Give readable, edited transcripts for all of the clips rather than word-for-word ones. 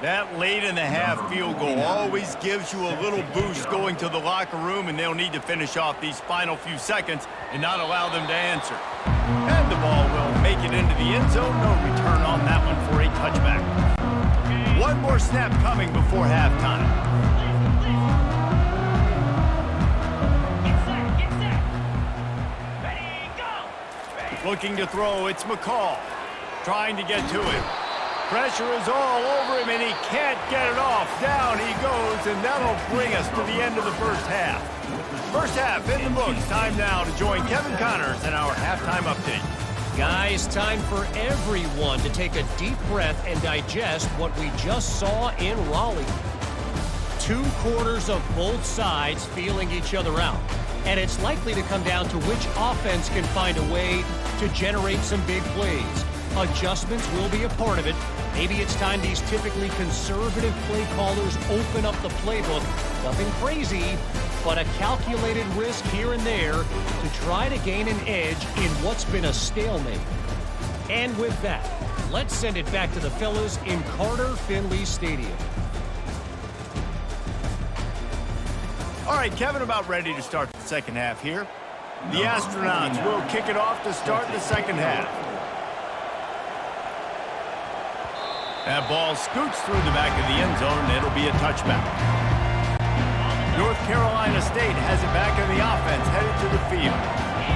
That late in the half field goal always gives you a little boost going to the locker room, and they'll need to finish off these final few seconds and not allow them to answer. And the ball will make it into the end zone. No return on that one for a touchback. One more snap coming before halftime. Looking to throw, it's McCall. Trying to get to him. Pressure is all over him, and he can't get it off. Down he goes, and that'll bring us to the end of the first half. First half in the books. Time now to join Kevin Connors in our halftime update. Guys, time for everyone to take a deep breath and digest what we just saw in Raleigh. 2 quarters of both sides feeling each other out. And it's likely to come down to which offense can find a way to generate some big plays. Adjustments will be a part of it. Maybe it's time these typically conservative play callers open up the playbook. Nothing crazy, but a calculated risk here and there to try to gain an edge in what's been a stalemate. And with that, let's send it back to the fellas in Carter Finley Stadium. All right, Kevin, about ready to start the second half here. The Astronauts will kick it off to start the second half. That ball scoots through the back of the end zone, and it'll be a touchback. North Carolina State has it back in the offense, headed to the field.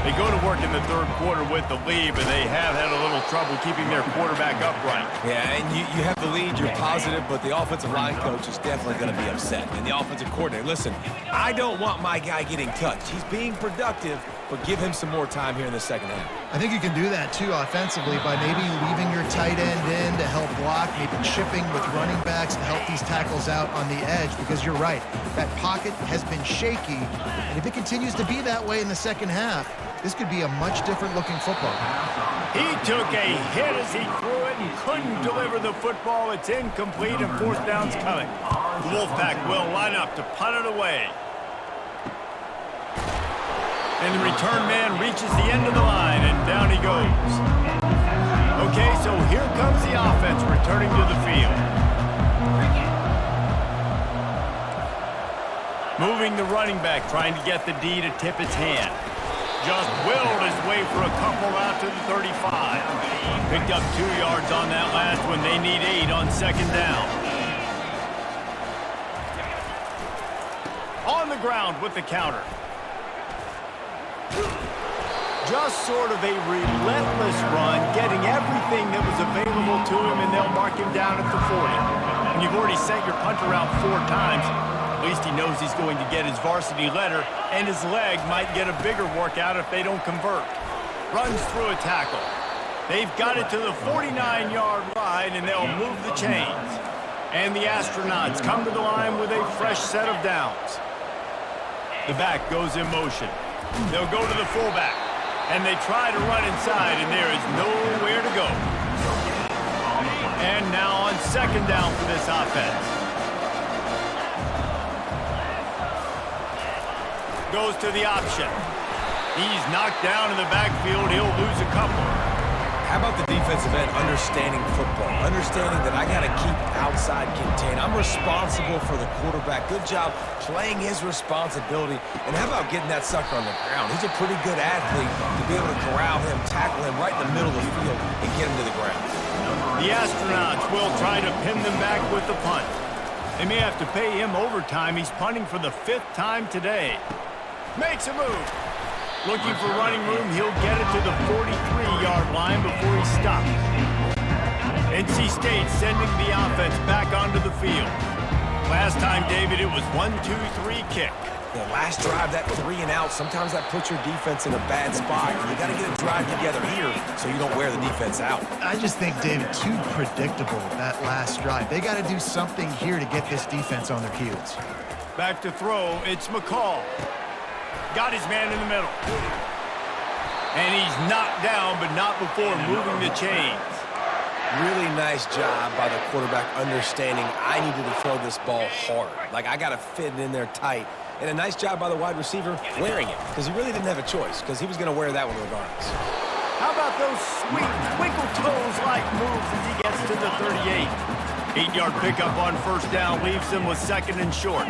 They go to work in the third quarter with the lead, but they have had a little trouble keeping their quarterback upright. Yeah, and you have the lead, you're positive, but the offensive line coach is definitely going to be upset. And the offensive coordinator, listen, I don't want my guy getting touched. He's being productive, but give him some more time here in the second half. I think you can do that, too, offensively, by maybe leaving your tight end in to help block, maybe chipping with running backs to help these tackles out on the edge, because you're right. That pocket has been shaky, and if it continues to be that way in the second half, this could be a much different-looking football. He took a hit as he threw it and couldn't deliver the football. It's incomplete, and fourth down's coming. The Wolfpack will line up to punt it away. And the return man reaches the end of the line, and down he goes. Okay, so here comes the offense returning to the field. Moving the running back, trying to get the D to tip its hand. Just willed his way for a couple out to the 35. Picked up 2 yards on that last one. They need 8 on second down. On the ground with the counter. Just sort of a relentless run, getting everything that was available to him, and they'll mark him down at the 40. And you've already sent your punter out 4 times. At least he knows he's going to get his varsity letter, and his leg might get a bigger workout if they don't convert. Runs through a tackle. They've got it to the 49-yard line, and they'll move the chains. And the Astronauts come to the line with a fresh set of downs. The back goes in motion. They'll go to the fullback, and they try to run inside, and there is nowhere to go. And now on second down for this offense. Goes to the option. He's knocked down in the backfield. He'll lose a couple. How about the defensive end understanding football? Understanding that I got to keep outside contained. I'm responsible for the quarterback. Good job playing his responsibility. And how about getting that sucker on the ground? He's a pretty good athlete to be able to corral him, tackle him right in the middle of the field, and get him to the ground. The Astronauts will try to pin them back with the punt. They may have to pay him overtime. He's punting for the 5th time today. Makes a move. Looking for running room. He'll get it to the 43-yard line before he stops. NC State sending the offense back onto the field. Last time, David, it was 1-2-3 kick. The last drive, that 3 and out, sometimes that puts your defense in a bad spot. You got to get a drive together here so you don't wear the defense out. I just think, David, too predictable, that last drive. They got to do something here to get this defense on their heels. Back to throw, it's McCall. Got his man in the middle. And he's knocked down, but not before moving the chains. Really nice job by the quarterback understanding I needed to throw this ball hard. Like, I got to fit it in there tight. And a nice job by the wide receiver wearing it, because he really didn't have a choice, because he was going to wear that one regardless. How about those sweet twinkle toes-like moves as he gets to the 38? 8-yard pickup on first down leaves them with 2nd and short.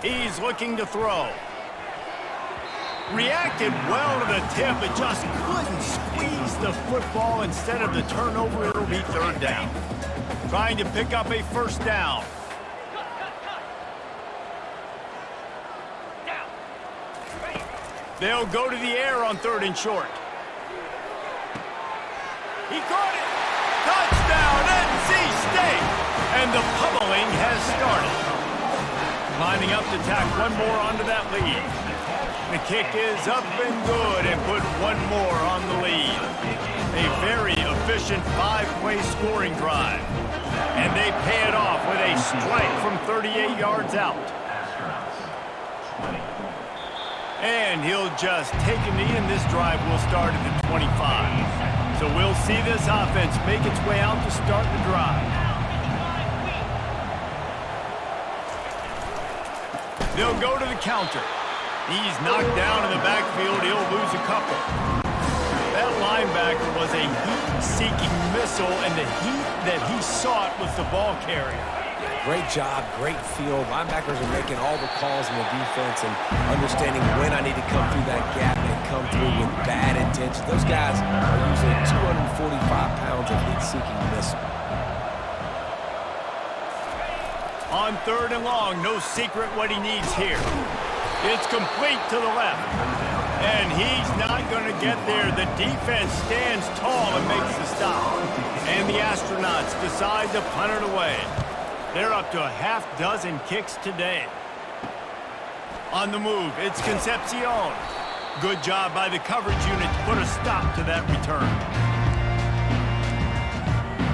He's looking to throw. Reacted well to the tip, but just couldn't squeeze the football. Instead of the turnover, it'll be 3rd down. Trying to pick up a first down. They'll go to the air on 3rd and short. He caught it. Touchdown, NC State. And the pummeling has started. Lining up to tack one more onto that lead. The kick is up and good and put one more on the lead. A very efficient 5-play scoring drive. And they pay it off with a strike from 38 yards out. And he'll just take a knee, and this drive will start at the 25. So we'll see this offense make its way out to start the drive. They'll go to the counter. He's knocked down in the backfield. He'll lose a couple. That linebacker was a heat-seeking missile, and the heat that he sought was the ball carrier. Great job, great field. Linebackers are making all the calls in the defense and understanding when I need to come through that gap and come through with bad intention. Those guys are using 245 pounds of heat-seeking missile. On 3rd and long, no secret what he needs here. It's complete to the left. And he's not going to get there. The defense stands tall and makes the stop. And the Astronauts decide to punt it away. They're up to a half-dozen kicks today. On the move, it's Concepcion. Good job by the coverage unit to put a stop to that return.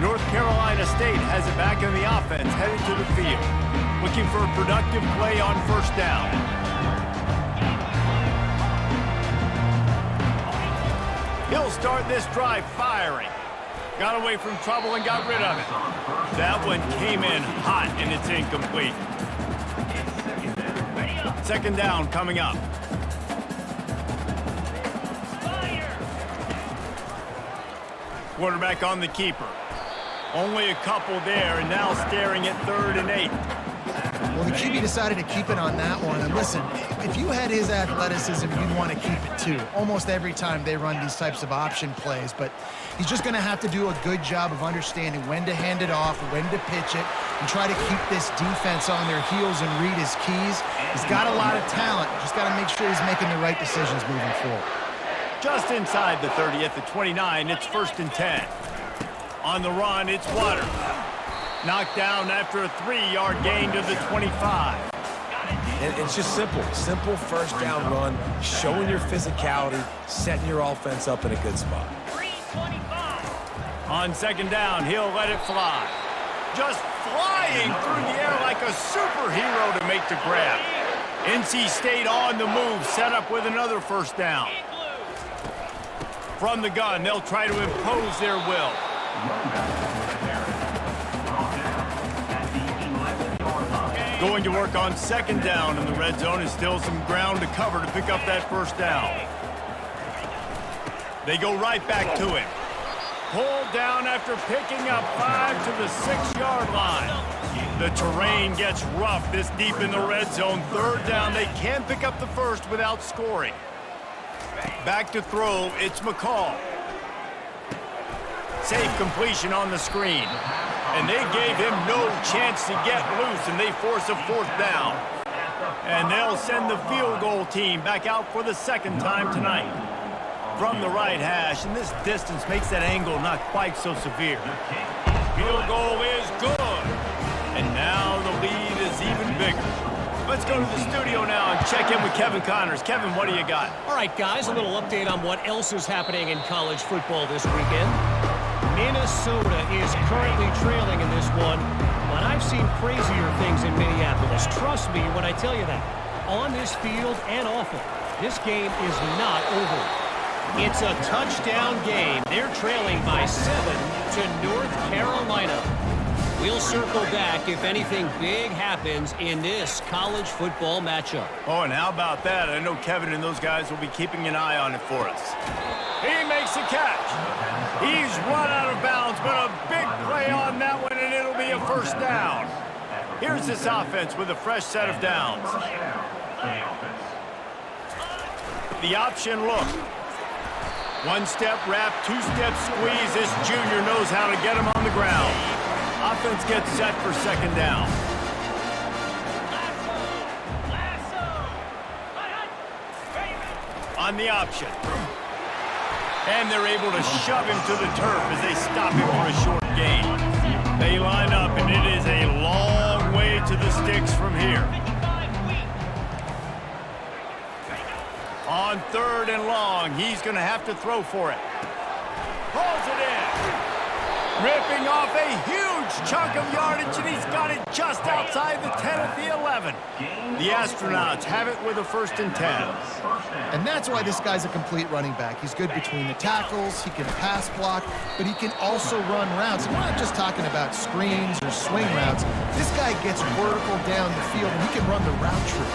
North Carolina State has it back in the offense, headed to the field. Looking for a productive play on first down. He'll start this drive firing. Got away from trouble and got rid of it. That one came in hot, and it's incomplete. 2nd down coming up. Quarterback on the keeper. Only a couple there, and now staring at 3rd and 8. Well, the QB decided to keep it on that one. And listen, if you had his athleticism, you'd want to keep it too. Almost every time they run these types of option plays. But he's just going to have to do a good job of understanding when to hand it off, when to pitch it, and try to keep this defense on their heels and read his keys. He's got a lot of talent. Just got to make sure he's making the right decisions moving forward. Just inside the 30 at the 29, it's 1st and 10. On the run, it's Waters. Knocked down after a 3-yard gain to the 25. And it's just simple. Simple first down run, showing your physicality, setting your offense up in a good spot. On 2nd down, he'll let it fly. Just flying through the air like a superhero to make the grab. NC State on the move, set up with another first down. From the gun, they'll try to impose their will. Going to work on 2nd down in the red zone, and still some ground to cover to pick up that first down. They go right back to him. Pulled down after picking up 5 to the 6-yard line. The terrain gets rough this deep in the red zone. 3rd down, they can pick up the first without scoring. Back to throw, it's McCall. Safe completion on the screen. And they gave him no chance to get loose, and they force a 4th down. And they'll send the field goal team back out for the 2nd time tonight. From the right hash, and this distance makes that angle not quite so severe. Field goal is good. And now the lead is even bigger. Let's go to the studio now and check in with Kevin Connors. Kevin, what do you got? All right, guys, a little update on what else is happening in college football this weekend. Minnesota is currently trailing in this one, but I've seen crazier things in Minneapolis. Trust me when I tell you that. On this field and off it, this game is not over. It's a touchdown game. They're trailing by 7 to North Carolina. We'll circle back if anything big happens in this college football matchup. Oh, and how about that? I know Kevin and those guys will be keeping an eye on it for us. He makes a catch. He's run out of bounds, but a big play on that one, and it'll be a first down. Here's this offense with a fresh set of downs. The option look. One-step wrap, two-step squeeze. This junior knows how to get him on the ground. Offense gets set for second down. On the option. And they're able to shove him to the turf as they stop him for a short gain. They line up, and it is a long way to the sticks from here. On third and long, he's going to have to throw for it. Pulls it in. Ripping off a huge chunk of yardage, and he's got it just outside the 10 at the 11. The Astronauts have it with a 1st and 10. And that's why this guy's a complete running back. He's good between the tackles, he can pass block, but he can also run routes. And we're not just talking about screens or swing routes. This guy gets vertical down the field, and he can run the route tree.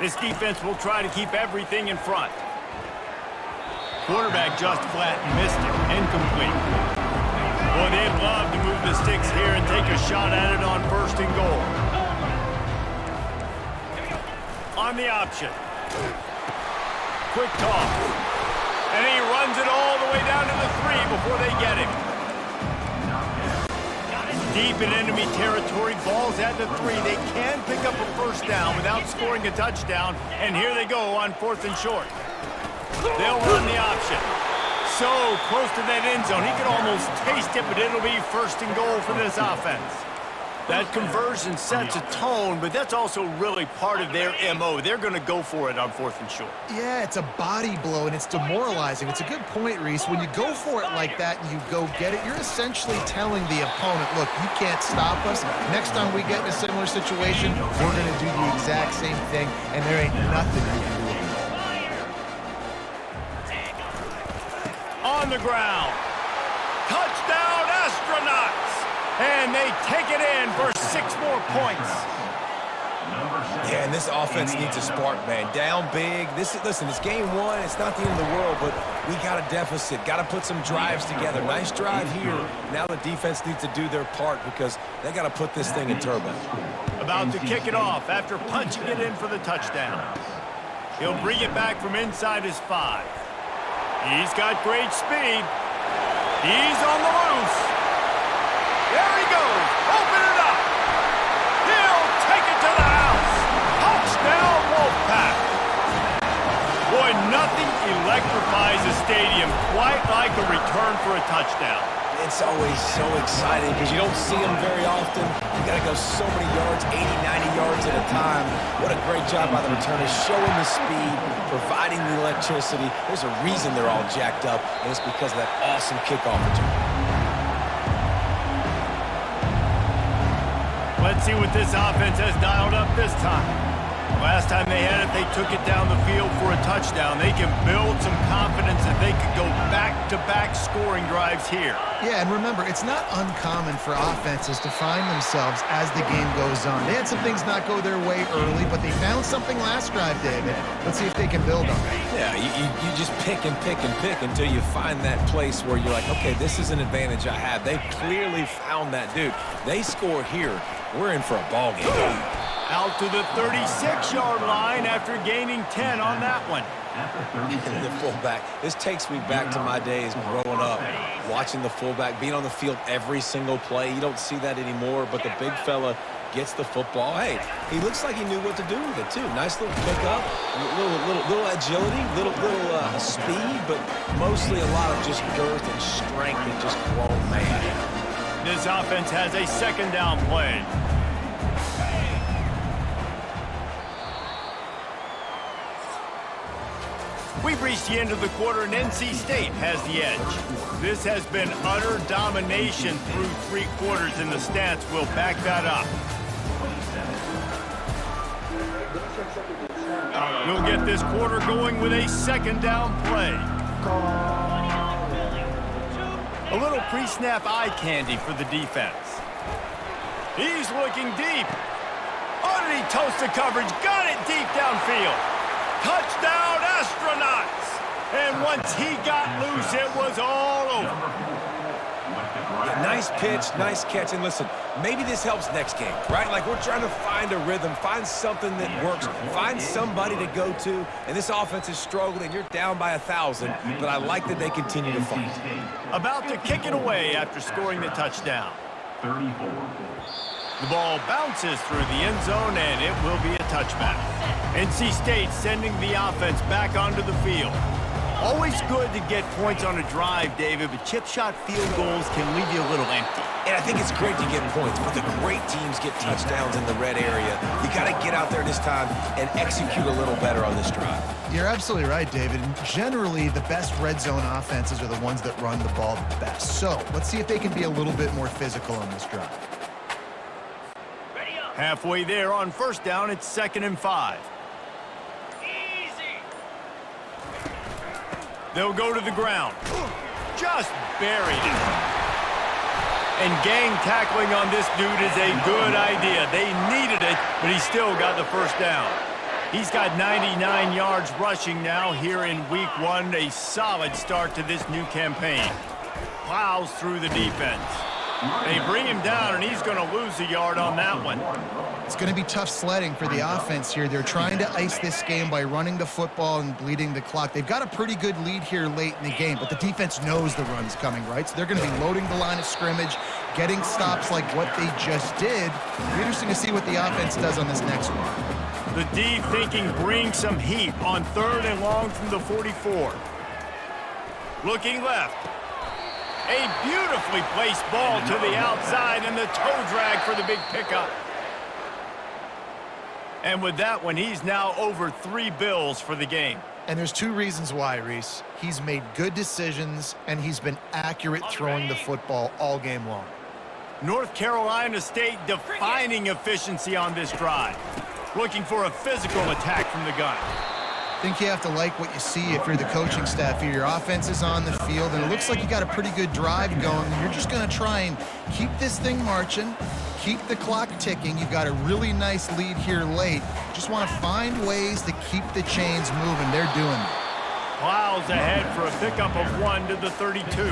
This defense will try to keep everything in front. Quarterback just flat missed it. Incomplete. Boy, they'd love to move the sticks here and take a shot at it on 1st and goal. On the option. Quick toss. And he runs it all the way down to the 3 before they get him. Deep in enemy territory, ball's at the 3. They can pick up a first down without scoring a touchdown, and here they go on 4th and short. They'll run the option. So close to that end zone, he can almost taste it, but it'll be 1st and goal for this offense. That conversion sets a tone, but that's also really part of their MO. They're going to go for it on 4th and short. Yeah, it's a body blow, and it's demoralizing. It's a good point, Reese. When you go for it like that and you go get it, you're essentially telling the opponent, look, you can't stop us. Next time we get in a similar situation, we're going to do the exact same thing, and there ain't nothing you can do about it. On the ground. Touchdown, Astronauts! And they take it in for 6 more points. Yeah, and this offense needs a spark, man. Down big. Listen, it's game 1. It's not the end of the world, but we got a deficit. Got to put some drives together. Nice drive here. Now the defense needs to do their part because they got to put this thing in turbo. About to kick it off after punching it in for the touchdown. He'll bring it back from inside his 5. He's got great speed. He's on the loose. There he goes. Open it up. He'll take it to the house. Touchdown, Wolfpack. Boy, nothing electrifies a stadium quite like a return for a touchdown. It's always so exciting because you don't see them very often. You got to go so many yards, 80, 90 yards at a time. What a great job by the returners, showing the speed, providing the electricity. There's a reason they're all jacked up, and it's because of that awesome kickoff return. Let's see what this offense has dialed up this time. Last time they had it, they took it down the field for a touchdown. They can build some confidence that they could go back-to-back scoring drives here. Yeah, and remember, it's not uncommon for offenses to find themselves as the game goes on. They had some things not go their way early, but they found something last drive, David. Let's see if they can build on it. Yeah, you just pick and pick and pick until you find that place where you're like, okay, this is an advantage I have. They clearly found that, dude. They score here. We're in for a ball game. Out to the 36-yard line after gaining 10 on that one. The fullback. This takes me back to my days growing up, watching the fullback, being on the field every single play. You don't see that anymore, but the big fella gets the football. Hey, he looks like he knew what to do with it, too. Nice little pickup, little agility, little speed, but mostly a lot of just girth and strength and just grown man. This offense has a 2nd down play. We've reached the end of the quarter, and NC State has the edge. This has been utter domination through 3 quarters, and the stats will back that up. We'll get this quarter going with a 2nd down play. A little pre-snap eye candy for the defense. He's looking deep. Oh, did he toast the coverage? Got it deep downfield. Touchdown, Astronauts! And once he got loose, it was all over. Yeah, nice pitch, nice catch. And listen, maybe this helps next game, right? Like we're trying to find a rhythm, find something that works, find somebody to go to. And this offense is struggling. You're down by 1,000, but I like that they continue to fight. About to kick it away after scoring the touchdown. 34. The ball bounces through the end zone, and it will be a touchback. NC State sending the offense back onto the field. Always good to get points on a drive, David, but chip shot field goals can leave you a little empty. And I think it's great to get points, but the great teams get touchdowns in the red area. You got to get out there this time and execute a little better on this drive. You're absolutely right, David. And generally, the best red zone offenses are the ones that run the ball the best. So let's see if they can be a little bit more physical on this drive. Halfway there on first down, it's 2nd and 5. They'll go to the ground. Just buried it. And gang tackling on this dude is a good idea. They needed it, but he still got the first down. He's got 99 yards rushing now here in week 1. A solid start to this new campaign. Plows through the defense. They bring him down, and he's going to lose a yard on that one. It's going to be tough sledding for the offense here. They're trying to ice this game by running the football and bleeding the clock. They've got a pretty good lead here late in the game, but the defense knows the run's coming, right? So they're going to be loading the line of scrimmage, getting stops like what they just did. It'll be interesting to see what the offense does on this next one. The D thinking bring some heat on 3rd and long from the 44. Looking left. A beautifully placed ball to the outside and the toe drag for the big pickup. And with that one, he's now over 3 bills for the game. And there's 2 reasons why, Reese. He's made good decisions, and he's been accurate throwing the football all game long. North Carolina State defining efficiency on this drive. Looking for a physical attack from the gun. I think you have to like what you see if you're the coaching staff here. Your offense is on the field, and it looks like you got a pretty good drive going. You're just going to try and keep this thing marching, keep the clock ticking. You've got a really nice lead here late. Just want to find ways to keep the chains moving. They're doing it. Plows ahead for a pickup of 1 to the 32.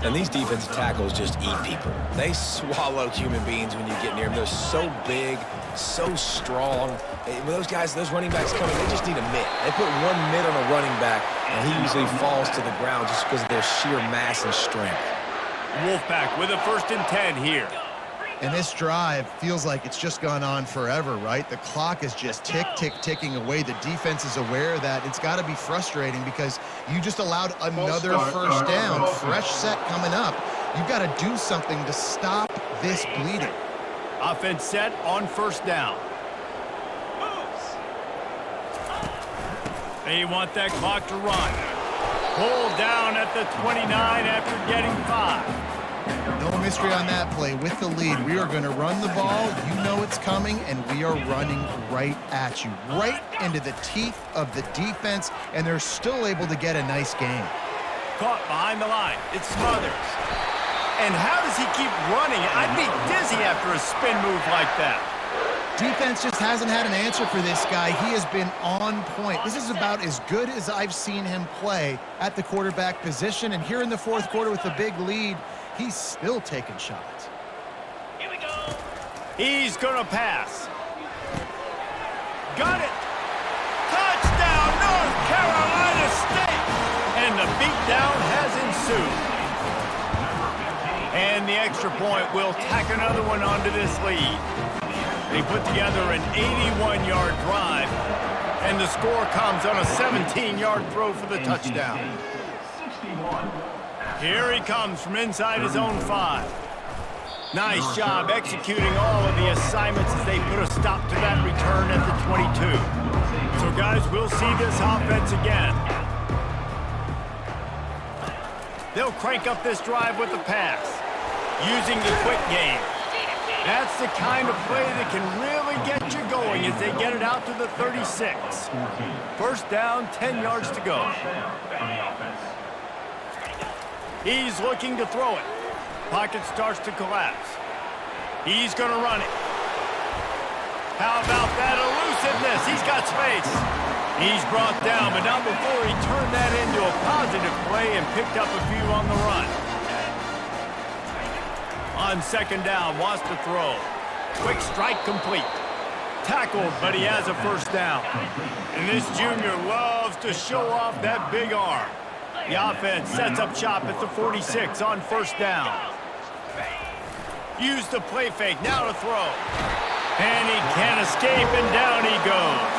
And these defensive tackles just eat people. They swallow human beings when you get near them. They're so big, so strong. When those guys, those running backs come in, they just need a mitt. They put 1 mitt on a running back, and he usually falls to the ground just because of their sheer mass and strength. Wolfpack with a 1st and 10 here. And this drive feels like it's just gone on forever, right? The clock is just ticking away. The defense is aware of that. It's got to be frustrating because you just allowed another first down. Fresh set coming up. You've got to do something to stop this bleeding. Offense set on 1st down. They want that clock to run. Pulled down at the 29 after getting 5. No mystery on that play. With the lead, we are going to run the ball. You know it's coming, and we are running right at you, right into the teeth of the defense, and they're still able to get a nice game. Caught behind the line. It smothers. And how does he keep running? I'd be dizzy after a spin move like that. Defense just hasn't had an answer for this guy. He has been on point. This is about as good as I've seen him play at the quarterback position, and here in the 4th quarter with the big lead, he's still taking shots. Here we go. He's going to pass. Got it. Touchdown, North Carolina State. And the beatdown has ensued. And the extra point will tack another one onto this lead. They put together an 81-yard drive. And the score comes on a 17-yard throw for the touchdown. 61. Here he comes from inside his own 5. Nice job executing all of the assignments as they put a stop to that return at the 22. So, guys, we'll see this offense again. They'll crank up this drive with a pass, using the quick game. That's the kind of play that can really get you going as they get it out to the 36. 1st down, 10 yards to go. He's looking to throw it. Pocket starts to collapse. He's going to run it. How about that elusiveness? He's got space. He's brought down, but not before he turned that into a positive play and picked up a few on the run. On second down, wants to throw. Quick strike complete. Tackled, but he has a first down. And this junior loves to show off that big arm. The offense sets up shop at the 46 on first down. Use the play fake, now to throw. And he can't escape, and down he goes.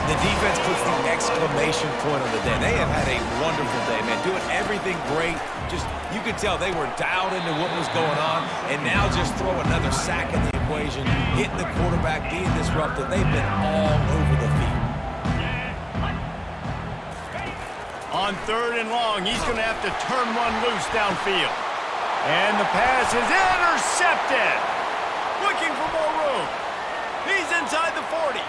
The defense puts the exclamation point on the day. They have had a wonderful day, man. Doing everything great. Just, you could tell they were dialed into what was going on, and now just throw another sack in the equation, hitting the quarterback, being disruptive. They've been all over the field. On third and long, he's going to have to turn one loose downfield. And the pass is intercepted. Looking for more room. He's inside the 40.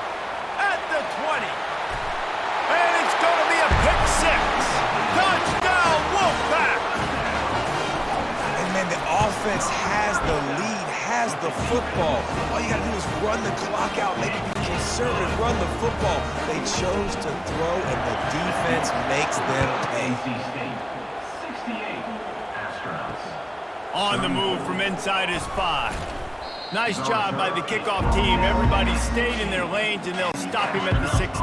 At the 20. And it's going to be a pick six. Touchdown, Wolfpack. And man, the offense has the lead, has the football. All you got to do is run the clock out, maybe be conservative, run the football. They chose to throw, and the defense makes them pay. On the move from inside his 5. Nice job by the kickoff team. Everybody stayed in their lanes, and they'll stop him at the 16.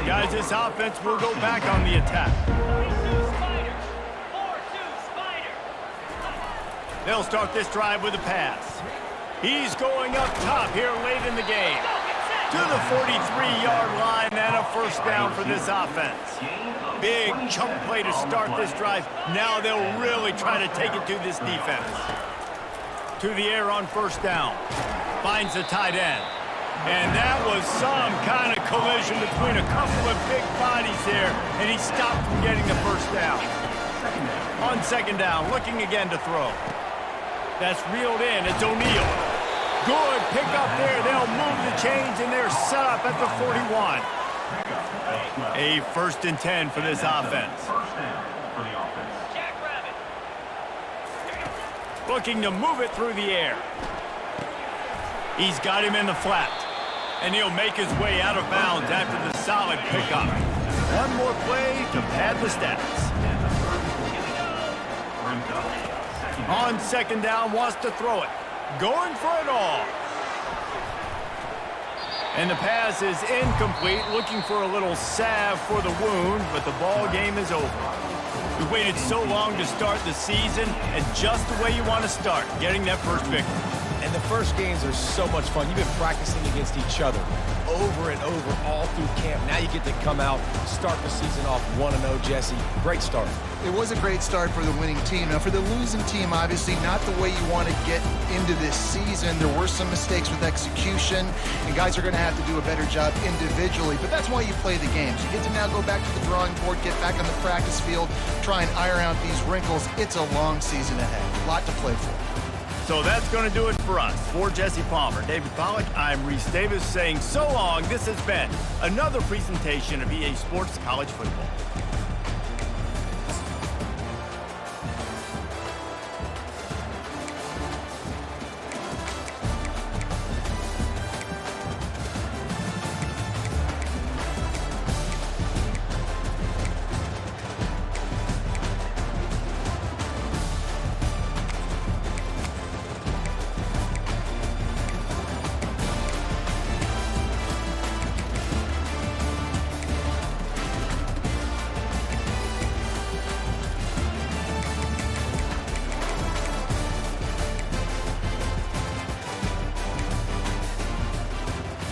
Guys, this offense will go back on the attack. They'll start this drive with a pass. He's going up top here late in the game. To the 43-yard line, and a first down for this offense. Big chunk play to start this drive. Now they'll really try to take it to this defense. To the air on first down. Finds the tight end. And that was some kind of collision between a couple of big bodies there, and he stopped from getting the first down. On second down, looking again to throw. That's reeled in. It's O'Neal. Good pick up there. They'll move the chains, and they're set up at the 41. A 1st and 10 for this offense. Looking to move it through the air. He's got him in the flat. And he'll make his way out of bounds after the solid pickup. One more play to pad the stats. On second down, wants to throw it. Going for it all. And the pass is incomplete. Looking for a little salve for the wound, but the ball game is over. We waited so long to start the season, and just the way you want to start, getting that first victory. And the first games are so much fun. You've been practicing against each other over and over all through camp. Now you get to come out, start the season off 1-0, Jesse. Great start. It was a great start for the winning team. Now, for the losing team, obviously not the way you want to get into this season. There were some mistakes with execution, and guys are going to have to do a better job individually. But that's why you play the games. You get to now go back to the drawing board, get back on the practice field, try and iron out these wrinkles. It's a long season ahead. A lot to play for. So that's going to do it for us. For Jesse Palmer, David Pollack, I'm Reese Davis saying so long. This has been another presentation of EA Sports College Football.